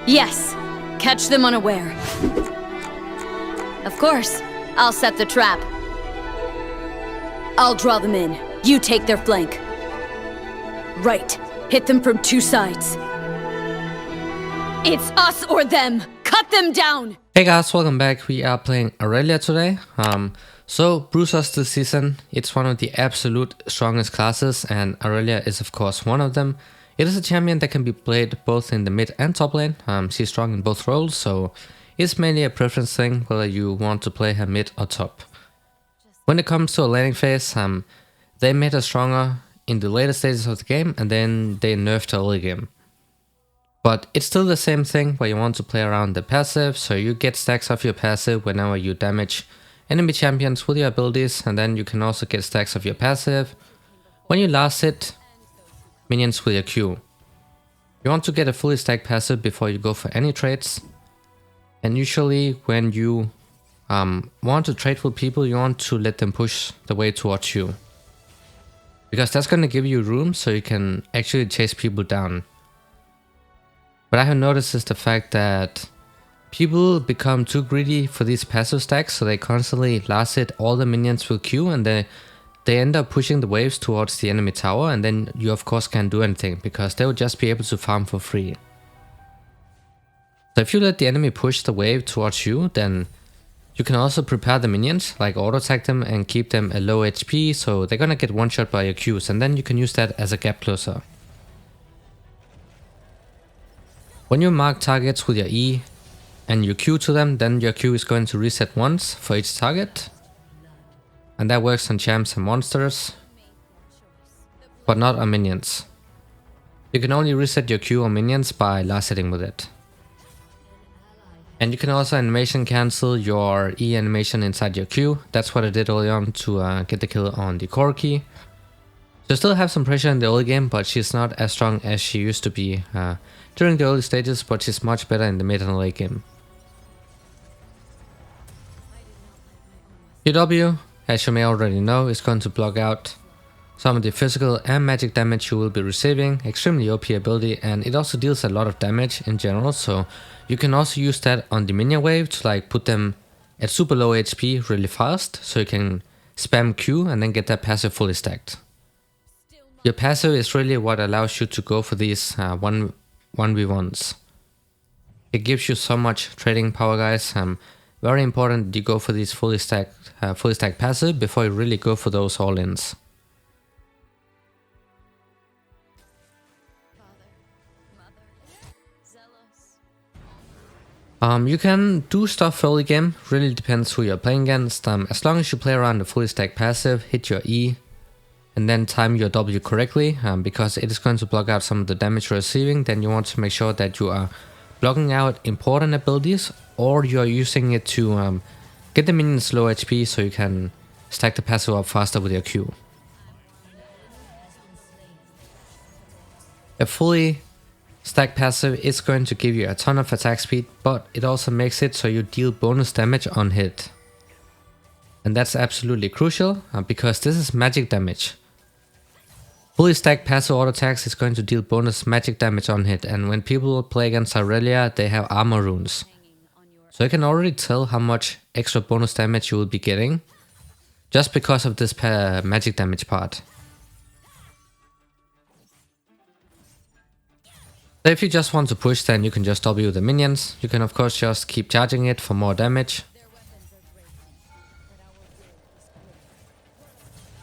Yes, catch them unaware. Of course, I'll set the trap. I'll draw them in. You take their flank. Right. Hit them from two sides. It's us or them. Cut them down. Hey guys, welcome back. We are playing Irelia today. So Bruisers this season, it's one of the absolute strongest classes, and Irelia is of course one of them. It is a champion that can be played both in the mid and top lane. She's strong in both roles, so it's mainly a preference thing whether you want to play her mid or top. When it comes to a laning phase, they made her stronger in the later stages of the game, and then they nerfed her early game. But it's still the same thing where you want to play around the passive, so you get stacks of your passive whenever you damage enemy champions with your abilities, and then you can also get stacks of your passive when you last hit minions with your Q. You want to get a fully stacked passive before you go for any trades, and usually when you want to trade with people, you want to let them push the way towards you, because that's going to give you room so you can actually chase people down. What I have noticed is the fact that people become too greedy for these passive stacks, so they constantly last hit all the minions with Q, and they end up pushing the waves towards the enemy tower, and then you of course can't do anything because they will just be able to farm for free. So if you let the enemy push the wave towards you, then you can also prepare the minions, like auto attack them and keep them at low HP, so they're gonna get one shot by your Qs, and then you can use that as a gap closer. When you mark targets with your E and you Q to them, then your Q is going to reset once for each target. And that works on champs and monsters, but not on minions. You can only reset your Q on minions by last hitting with it. And you can also animation cancel your E animation inside your Q. That's what I did early on to get the kill on the core key. So still have some pressure in the early game, but she's not as strong as she used to be during the early stages, but she's much better in the mid and late game. Your W, as you may already know, is going to block out some of the physical and magic damage you will be receiving. Extremely OP ability, and it also deals a lot of damage in general, so you can also use that on the minion wave to like put them at super low HP really fast, so you can spam Q and then get that passive fully stacked. Your passive is really what allows you to go for these 1v1s. It gives you so much trading power, guys. Very important that you go for these fully stacked passive before you really go for those all-ins. You can do stuff early game, really depends who you're playing against. As long as you play around the fully stacked passive, hit your E, and then time your W correctly, because it is going to block out some of the damage you're receiving, then you want to make sure that you are blocking out important abilities, or you're using it to get the minions low HP so you can stack the passive up faster with your Q. A fully stacked passive is going to give you a ton of attack speed, but it also makes it so you deal bonus damage on hit. And that's absolutely crucial, because this is magic damage. Fully stacked passive auto attacks is going to deal bonus magic damage on hit, and when people play against Irelia, they have armor runes. So you can already tell how much extra bonus damage you will be getting just because of this magic damage part. So if you just want to push, then you can just W the minions. You can of course just keep charging it for more damage.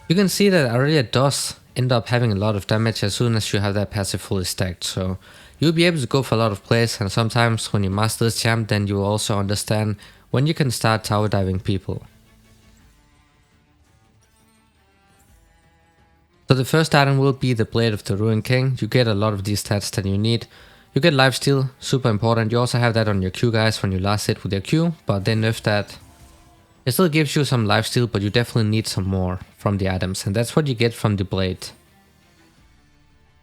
You can see that Irelia does end up having a lot of damage as soon as you have that passive fully stacked, so you'll be able to go for a lot of plays, and sometimes when you master this champ, then you will also understand when you can start tower diving people. So the first item will be the Blade of the Ruined King. You get a lot of these stats that you need. You get lifesteal, super important. You also have that on your Q, guys, when you last hit with your Q, but they nerfed that. It still gives you some lifesteal, but you definitely need some more from the items, and that's what you get from the blade.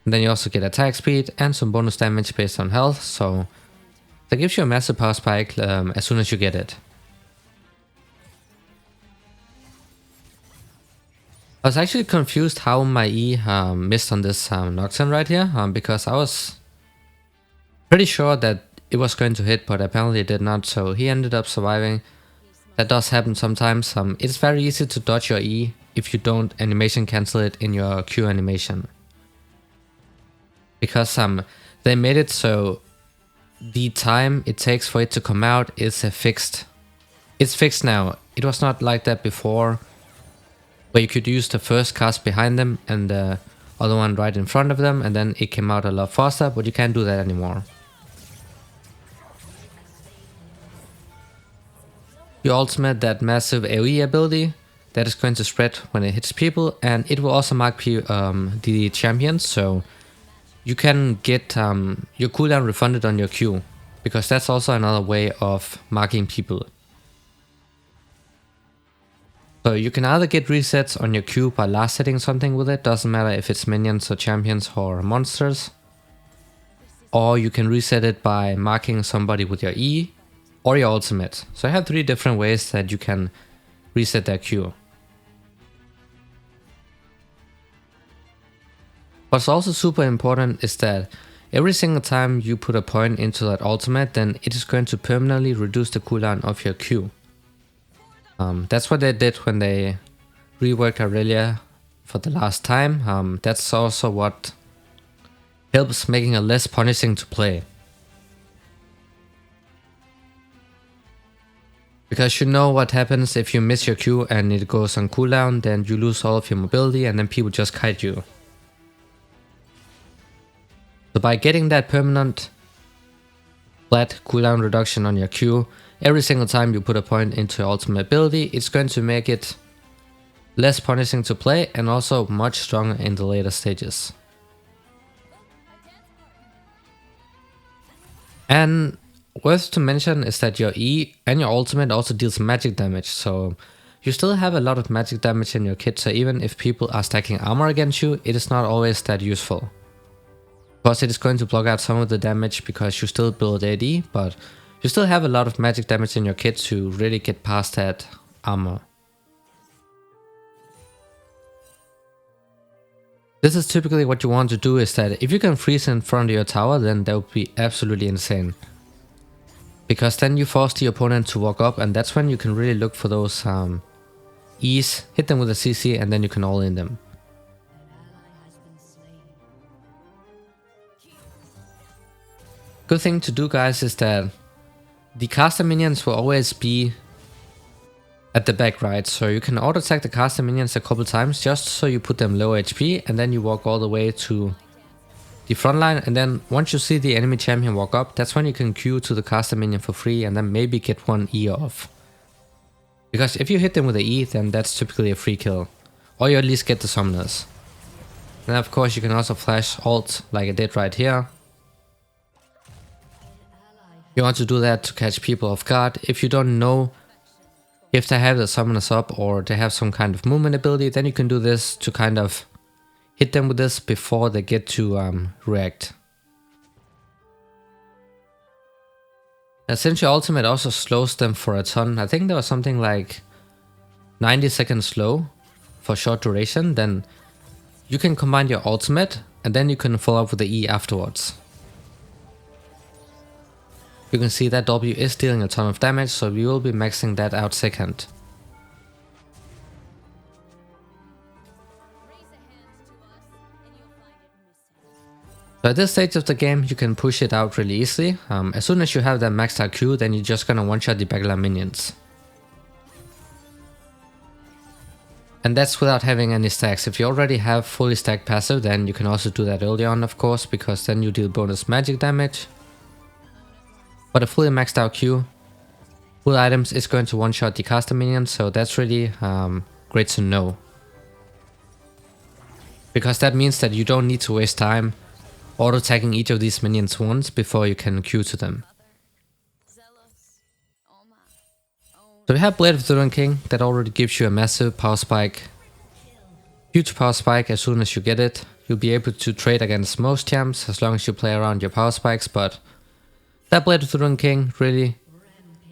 And then you also get attack speed and some bonus damage based on health, so that gives you a massive power spike as soon as you get it. I was actually confused how my E missed on this Nocturne right here, because I was pretty sure that it was going to hit, but apparently it did not, so he ended up surviving. That does happen sometimes. It's very easy to dodge your E if you don't animation cancel it in your Q animation. Because they made it so the time it takes for it to come out is fixed. It's fixed now. It was not like that before, where you could use the first cast behind them and the other one right in front of them, and then it came out a lot faster, but you can't do that anymore. Your ultimate, that massive AoE ability, that is going to spread when it hits people, and it will also mark the champions, so you can get your cooldown refunded on your Q, because that's also another way of marking people. So you can either get resets on your Q by last hitting something with it, doesn't matter if it's minions or champions or monsters, or you can reset it by marking somebody with your E or your ultimate. So I have 3 different ways that you can reset that Q. What's also super important is that every single time you put a point into that ultimate, then it is going to permanently reduce the cooldown of your Q. That's what they did when they reworked Irelia for the last time. That's also what helps making it less punishing to play. Because you know what happens if you miss your Q and it goes on cooldown, then you lose all of your mobility and then people just kite you. So by getting that permanent flat cooldown reduction on your Q, every single time you put a point into your ultimate ability, it's going to make it less punishing to play and also much stronger in the later stages. And worth to mention is that your E and your ultimate also deals magic damage, so you still have a lot of magic damage in your kit, so even if people are stacking armor against you, it is not always that useful. Of course, it is going to block out some of the damage because you still build AD, but you still have a lot of magic damage in your kit to really get past that armor. This is typically what you want to do, is that if you can freeze in front of your tower, then that would be absolutely insane. Because then you force the opponent to walk up, and that's when you can really look for those E's, hit them with a CC, and then you can all in them. Good thing to do, guys, is that the caster minions will always be at the back right, so you can auto attack the caster minions a couple times just so you put them low HP, and then you walk all the way to the front line, and then once you see the enemy champion walk up, that's when you can Q to the caster minion for free and then maybe get one E off. Because if you hit them with an E, then that's typically a free kill, or you at least get the summoners. And of course you can also flash ult like I did right here. You want to do that to catch people off guard. If you don't know if they have the summoners up or they have some kind of movement ability, then you can do this to kind of hit them with this before they get to react. And since your ultimate also slows them for a ton, I think there was something like 90 seconds slow for short duration, then you can combine your ultimate and then you can follow up with the E afterwards. You can see that W is dealing a ton of damage, so we will be maxing that out second. So at this stage of the game, you can push it out really easily. As soon as you have that maxed out Q, then you're just gonna one-shot the backline minions. And that's without having any stacks. If you already have fully stacked passive, then you can also do that early on, of course, because then you deal bonus magic damage. But a fully maxed out Q with items is going to one-shot the caster minions, so that's really great to know. Because that means that you don't need to waste time auto-tagging each of these minions once before you can Q to them. So we have Blade of the Ruined King that already gives you a massive power spike. Huge power spike as soon as you get it. You'll be able to trade against most champs as long as you play around your power spikes, but that Blade of the Ruined King really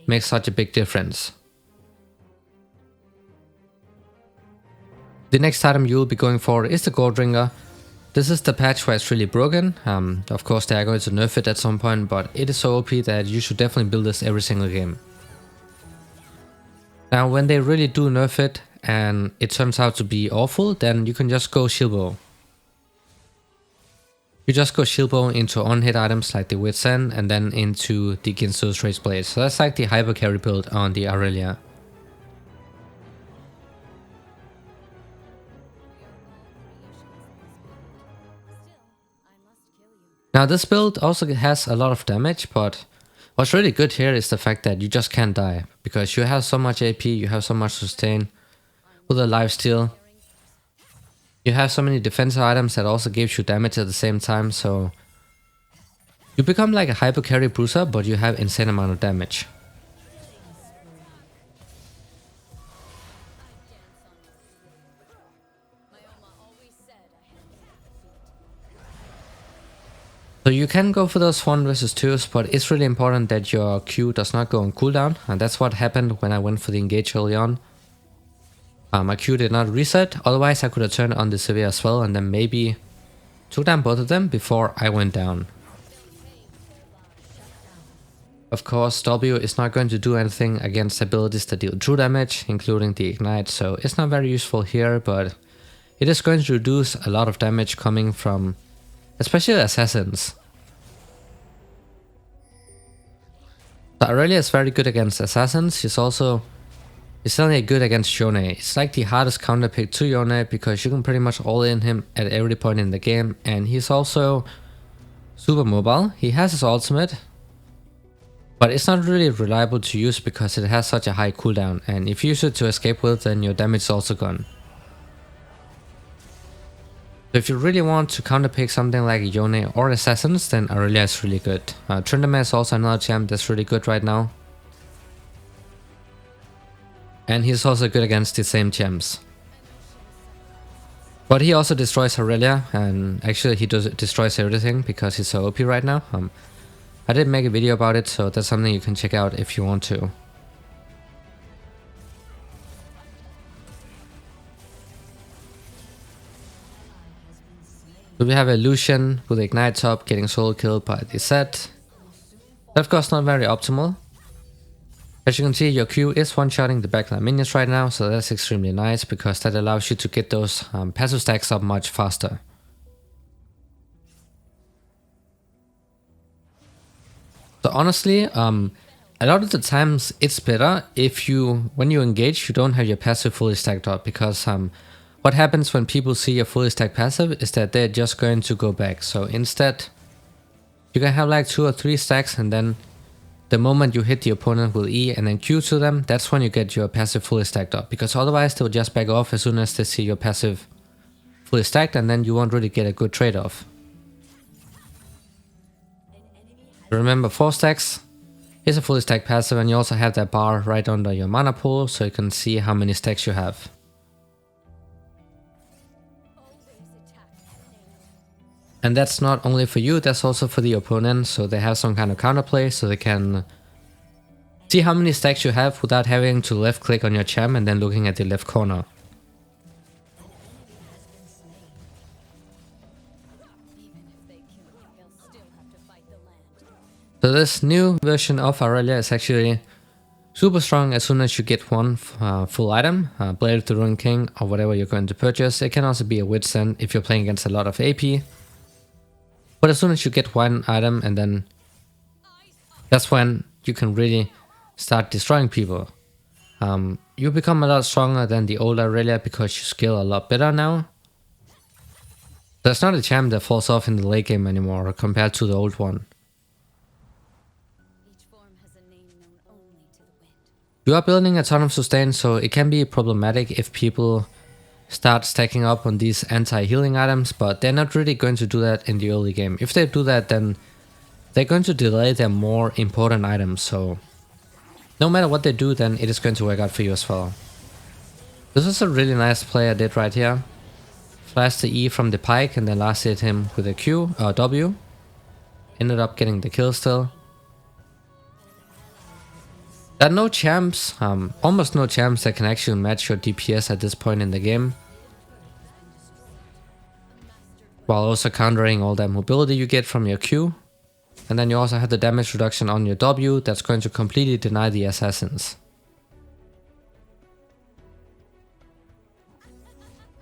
makes such a big difference. The next item you will be going for is the Gold Ringer. This is the patch where it's really broken. Of course they are going to nerf it at some point, but it is so OP that you should definitely build this every single game. Now when they really do nerf it and it turns out to be awful, then you can just go shield bow. You just go shield bow into on-hit items like the Wit's End and then into the Ginsu's Race Blade. So that's like the hyper carry build on the Irelia. Now this build also has a lot of damage, but what's really good here is the fact that you just can't die, because you have so much AP, you have so much sustain with a lifesteal. You have so many defensive items that also gives you damage at the same time, so you become like a hyper carry bruiser, but you have insane amount of damage. So you can go for those 1 versus 2s, but it's really important that your Q does not go on cooldown, and that's what happened when I went for the engage early on. My Q did not reset, otherwise I could have turned on the severe as well and then maybe took down both of them before I went down. Of course W is not going to do anything against abilities that deal true damage, including the ignite, so it's not very useful here, but it is going to reduce a lot of damage coming from especially assassins. So Irelia is very good against assassins. He's certainly good against Yone. It's like the hardest counter pick to Yone because you can pretty much all in him at every point in the game, and he's also super mobile. He has his ultimate, but it's not really reliable to use because it has such a high cooldown, and if you use it to escape with, then your damage is also gone. So if you really want to counterpick something like Yone or Assassins, then Irelia is really good. Tryndamere is also another champ that's really good right now. And he's also good against the same champs. But he also destroys Irelia, and actually he destroys everything because he's so OP right now. I did make a video about it, so that's something you can check out if you want to. So we have a Lucian with Ignite top getting solo killed by the set. Of course not very optimal. As you can see, your Q is one-shotting the backline minions right now, so that's extremely nice because that allows you to get those passive stacks up much faster. So honestly, a lot of the times it's better if when you engage, you don't have your passive fully stacked up, because what happens when people see your fully stacked passive is that they're just going to go back. So instead, you can have like 2 or 3 stacks, and then the moment you hit the opponent with E and then Q to them, that's when you get your passive fully stacked up, because otherwise they'll just back off as soon as they see your passive fully stacked, and then you won't really get a good trade-off. Remember, 4 stacks is a fully stacked passive, and you also have that bar right under your mana pool, so you can see how many stacks you have. And that's not only for you, that's also for the opponent, so they have some kind of counterplay, so they can see how many stacks you have without having to left click on your champ and then looking at the left corner. So this new version of Irelia is actually super strong as soon as you get one full item, Blade of the Ruined King or whatever you're going to purchase. It can also be a Wit's End if you're playing against a lot of AP. But as soon as you get one item, and then that's when you can really start destroying people. You become a lot stronger than the old Irelia because you scale a lot better now. There's not a champ that falls off in the late game anymore compared to the old one. You are building a ton of sustain, so it can be problematic if people start stacking up on these anti-healing items, but they're not really going to do that in the early game. If they do that, then they're going to delay their more important items, so no matter what they do, then it is going to work out for you as well. This is a really nice play I did right here. Flashed the E from the pike and then last hit him with a Q or W. Ended up getting the kill still. There are no champs, almost no champs that can actually match your DPS at this point in the game. while also countering all that mobility you get from your Q. And then you also have the damage reduction on your W that's going to completely deny the assassins.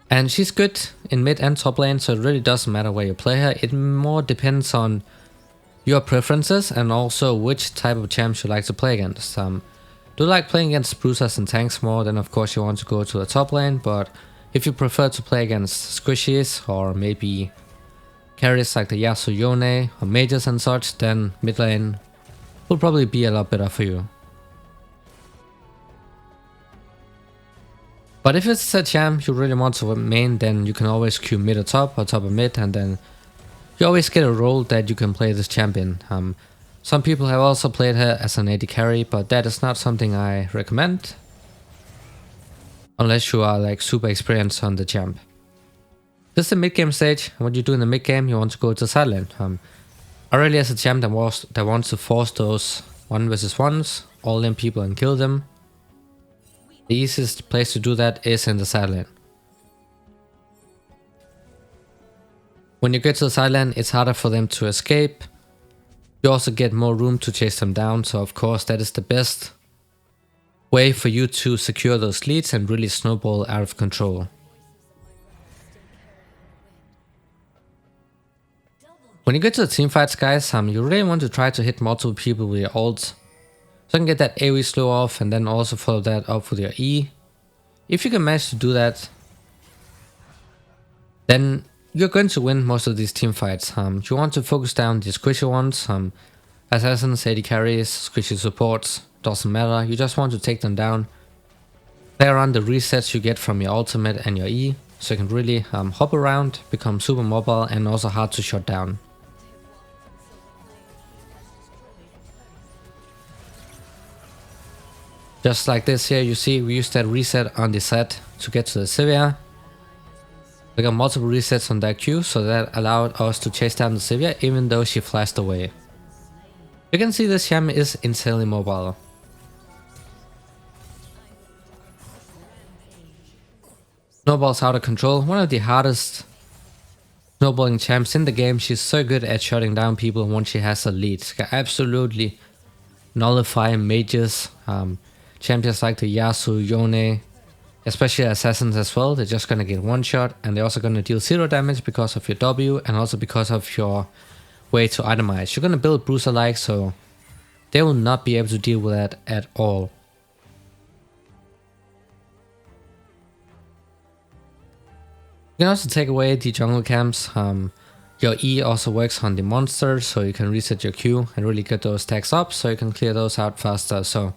And she's good in mid and top lane, so it really doesn't matter where you play her. It more depends on your preferences and also which type of champs you like to play against. Do you like playing against bruisers and tanks more, then of course you want to go to the top lane, but if you prefer to play against squishies or maybe carries like the Yasuo Yone or mages and such, then mid lane will probably be a lot better for you. But if it's a champ you really want to main, then you can always queue mid or top of mid, and then you always get a role that you can play this champ in. Some people have also played her as an AD carry, but that is not something I recommend. Unless you are like super experienced on the champ. This is the mid game stage, and what you do in the mid game, you want to go to side lane. Irelia is a champ that wants to force those 1v1s, all in people and kill them. The easiest place to do that is in the side lane. When you get to the side lane, it's harder for them to escape. You also get more room to chase them down, so of course that is the best way for you to secure those leads and really snowball out of control. When you get to the team fights, guys, you really want to try to hit multiple people with your ult. So you can get that AoE slow off and then also follow that up with your E. If you can manage to do that, then you're going to win most of these team fights. You want to focus down the squishy ones, assassins, AD carries, squishy supports, doesn't matter. You just want to take them down. Play around the resets you get from your ultimate and your E, so you can really hop around, become super mobile and also hard to shut down. Just like this here, you see we used that reset on the set to get to the Sivir. We got multiple resets on that Q, so that allowed us to chase down the Sivir even though she flashed away. You can see this champ is insanely mobile. Snowball's out of control, one of the hardest snowballing champs in the game. She's so good at shutting down people once she has a lead. She can absolutely nullify mages. Champions like the Yasuo, Yone, especially assassins as well, they're just gonna get one shot and they're also gonna deal 0 damage because of your W and also because of your way to itemize. You're gonna build bruiser like, so they will not be able to deal with that at all. You can also take away the jungle camps. Your E also works on the monsters, so you can reset your Q and really get those stacks up so you can clear those out faster. So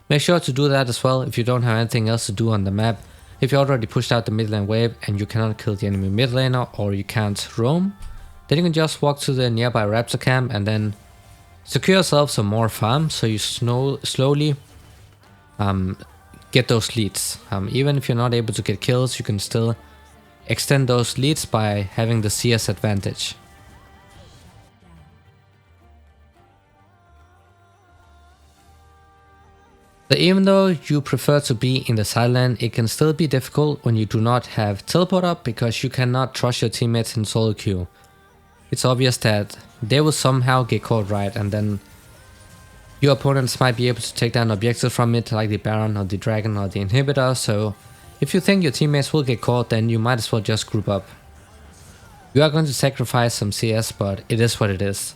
make sure to do that as well if you don't have anything else to do on the map. If you already pushed out the mid lane wave and you cannot kill the enemy mid laner or you can't roam, then you can just walk to the nearby raptor camp and then secure yourself some more farm so you slowly get those leads. Even if you're not able to get kills, you can still extend those leads by having the CS advantage. So even though you prefer to be in the side lane, it can still be difficult when you do not have teleport up because you cannot trust your teammates in solo queue. It's obvious that they will somehow get caught right, and then your opponents might be able to take down objectives from it, like the Baron or the Dragon or the Inhibitor. So if you think your teammates will get caught, then you might as well just group up. You are going to sacrifice some CS, but it is what it is.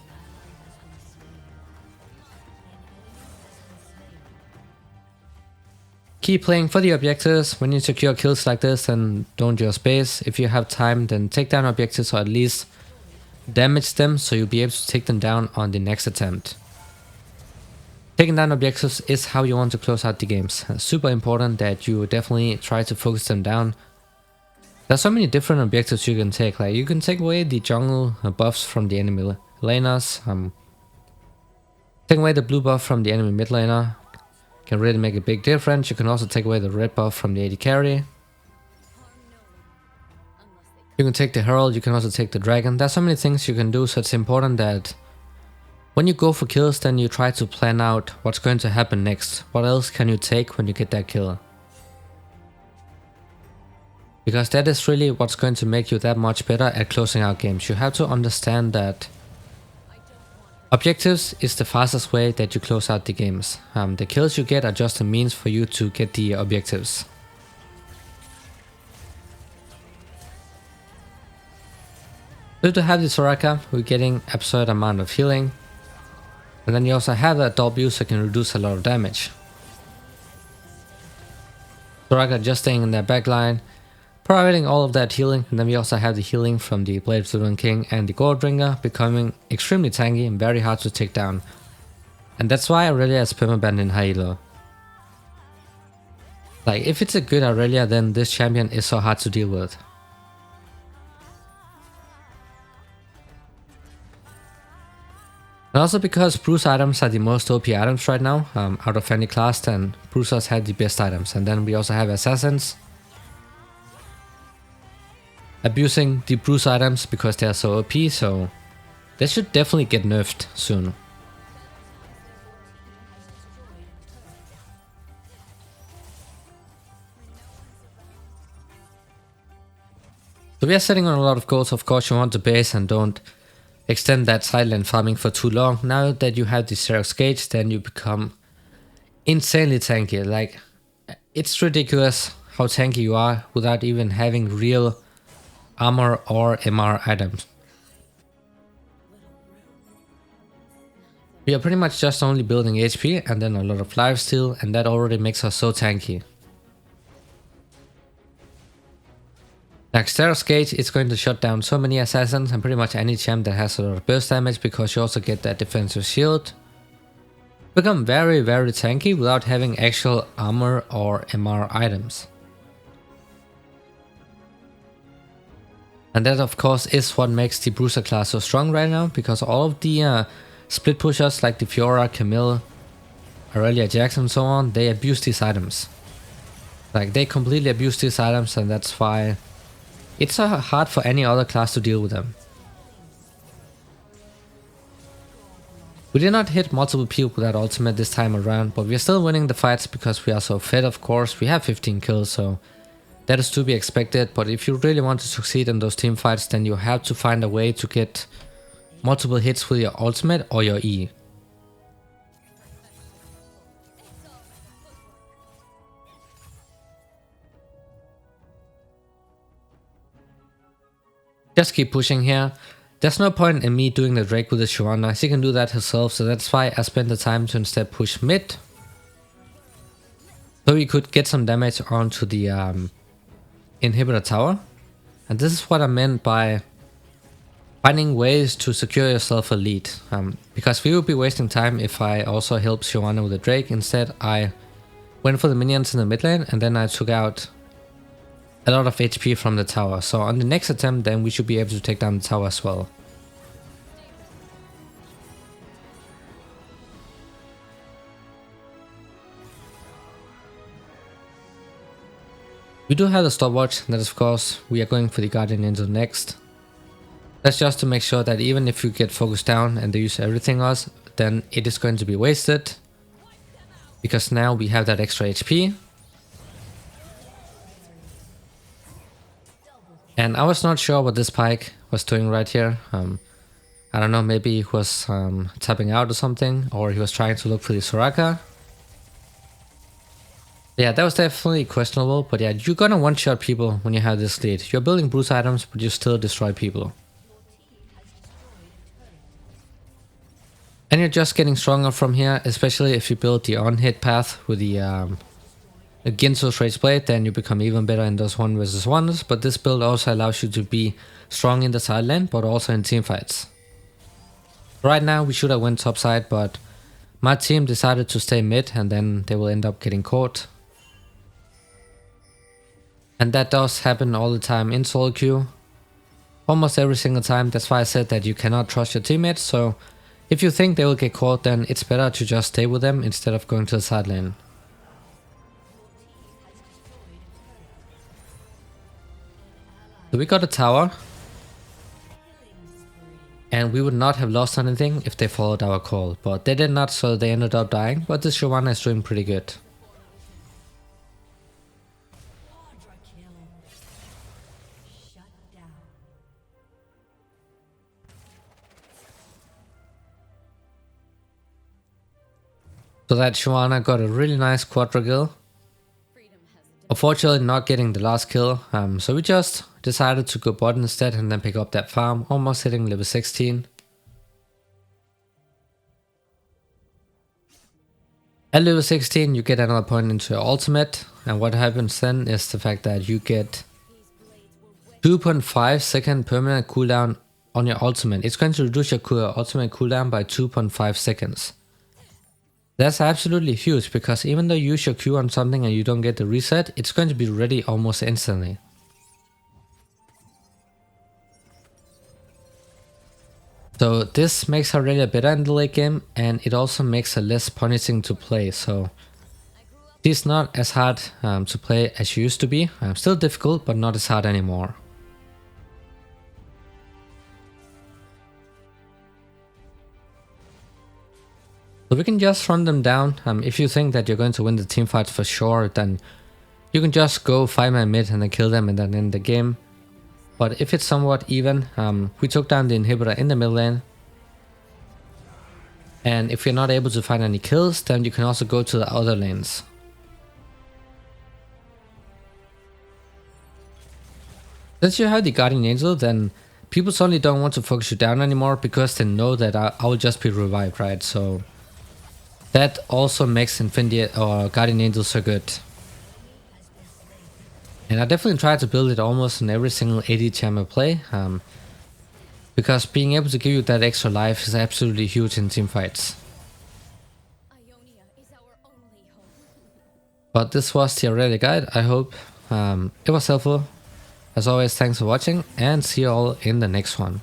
Keep playing for the objectives. When you secure kills like this, then don't just base. If you have time, then take down objectives or at least damage them so you'll be able to take them down on the next attempt. Taking down objectives is how you want to close out the games. Super important that you definitely try to focus them down. There's so many different objectives you can take. Like you can take away the jungle buffs from the enemy laners. Take away the blue buff from the enemy mid laner. Can really make a big difference. You can also take away the red buff from the AD carry. You can take the Herald, you can also take the Dragon. There's so many things you can do, so it's important that when you go for kills, then you try to plan out what's going to happen next. What else can you take when you get that kill? Because that is really what's going to make you that much better at closing out games. You have to understand that objectives is the fastest way that you close out the games. The kills you get are just a means for you to get the objectives. So to have the Soraka, we're getting absurd amount of healing. And then you also have that W, so it can reduce a lot of damage. Soraka just staying in their backline, providing all of that healing, and then we also have the healing from the Blade of the Ruined King and the Goldringer, becoming extremely tanky and very hard to take down. And that's why Irelia is permabanned in high elo. Like, if it's a good Irelia, then this champion is so hard to deal with. And also because Bruce items are the most OP items right now, out of any class, then Bruisers had the best items. And then we also have Assassins abusing the Bruce items because they are so OP, so they should definitely get nerfed soon. So we are sitting on a lot of goals. Of course you want to base and don't extend that side lane farming for too long. Now that you have the Xerox Gauge, then you become insanely tanky. Like, it's ridiculous how tanky you are without even having real armor or MR items. We are pretty much just only building HP and then a lot of lifesteal, and that already makes us so tanky. Like Xerox Gauge is going to shut down so many assassins and pretty much any champ that has a lot of burst damage, because you also get that defensive shield. Become very tanky without having actual armor or MR items. And that of course is what makes the Bruiser class so strong right now, because all of the split pushers like the Fiora, Camille, Irelia, Jax and so on, they abuse these items. Like, they completely abuse these items, and that's why it's so hard for any other class to deal with them. We did not hit multiple people with that ultimate this time around, but we are still winning the fights because we are so fed, of course. We have 15 kills, so that is to be expected. But if you really want to succeed in those team fights, then you have to find a way to get multiple hits with your ultimate or your E. Just keep pushing here. There's no point in me doing the Drake with the Shyvana. She can do that herself, so that's why I spent the time to instead push mid. So we could get some damage onto the inhibitor tower. And this is what I meant by finding ways to secure yourself a lead. Because we would be wasting time if I also helped Shyvana with the Drake. Instead, I went for the minions in the mid lane, and then I took out a lot of HP from the tower. So on the next attempt, then we should be able to take down the tower as well. We do have the stopwatch, that is of course we are going for the Guardian Angel next. That's just to make sure that even if you get focused down and they use everything else, then it is going to be wasted. Because now we have that extra HP. And I was not sure what this Pyke was doing right here. I don't know, maybe he was tapping out or something, or he was trying to look for the Soraka. Yeah, that was definitely questionable, but yeah, you're gonna one-shot people when you have this lead. You're building Bruce items, but you still destroy people. And you're just getting stronger from here, especially if you build the on-hit path with the Ginzo's Rage Blade, then you become even better in those 1 vs 1s, but this build also allows you to be strong in the side lane, but also in team fights. Right now we should have went top side, but my team decided to stay mid, and then they will end up getting caught. And that does happen all the time in solo queue. Almost every single time. That's why I said that you cannot trust your teammates, so if you think they will get caught, then it's better to just stay with them instead of going to the side lane. So we got a tower, and we would not have lost anything if they followed our call, but they did not, so they ended up dying, but this Shyvana is doing pretty good. So that Shyvana got a really nice quadra kill. Unfortunately not getting the last kill, so we just decided to go bot instead and then pick up that farm, almost hitting level 16. At level 16 you get another point into your ultimate, and what happens then is the fact that you get 2.5 second permanent cooldown on your ultimate. It's going to reduce your ultimate cooldown by 2.5 seconds. That's absolutely huge, because even though you use your Q on something and you don't get the reset, it's going to be ready almost instantly. So this makes Irelia better in the late game, and it also makes her less punishing to play. So she's not as hard to play as she used to be. Still difficult, but not as hard anymore. So we can just run them down. If you think that you're going to win the team fight for sure, then you can just go 5-man mid and then kill them and then end the game. But if it's somewhat even, we took down the inhibitor in the mid lane. And if you're not able to find any kills, then you can also go to the other lanes. Since you have the Guardian Angel, then people suddenly don't want to focus you down anymore, because they know that I will just be revived, right? So that also makes Infinity or Guardian Angel so good. And I definitely try to build it almost in every single AD champion play, because being able to give you that extra life is absolutely huge in team fights. But this was the Irelia guide. I hope it was helpful. As always, thanks for watching, and see you all in the next one.